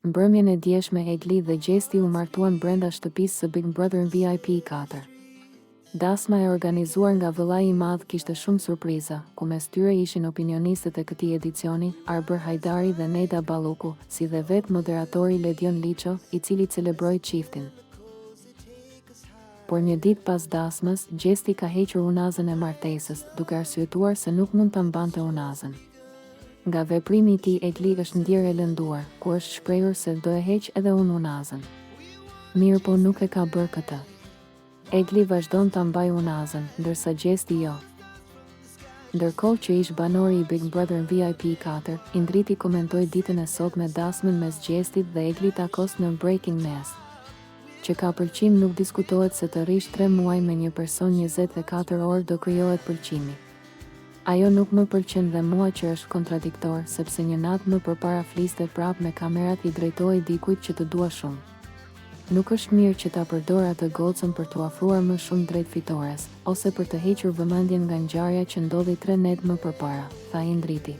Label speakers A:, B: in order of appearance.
A: Mbrëmjen e djeshme Egli dhe Gjesti u martuan brenda shtëpisë së Big Brother VIP 4. Dasma e organizuar nga vëllai i madh kishte shumë surpriza, ku mes tyre ishin opinionistët e këtij edicioni, Arbër Hajdari dhe Nejda Balluku, si dhe vetë moderatori Ledion Liço, i cili celebroi çiftin. Por një ditë pas dasmës, Gjesti ka hequr unazën e martesës, duke arsyetuar se nuk mund ta mbante unazën. Nga veprimi i tij Egli është ndjerë e lënduar, ku është shprehur se do e heq edhe unë unazën. Mirë po nuk e ka bërë këtë. Egli vazhdon ta mbajë unazën, ndërsa Gjesti jo. Ndërkohë që ish banori i Big Brother VIP 4, Indriti komentoi ditën e sotme dasmën mes Gjestit dhe Egli Takos në Breaking News. Që ka pëlqim nuk diskutohet se të rish 3 muaj me një person 24 orë do krijohet pëlqimi. Ajo nuk më pëlqen dhe mua që është kontradiktor, sepse një natë më përpara fliste prap me kamerat i drejtohej dikujt që të dua shumë. Nuk është mirë që ta përdor atë gocën për t'u afruar më shumë drejt fitores, ose për të hequr vëmendjen nga ngjarja që ndodhi 3 net më përpara, tha Indriti.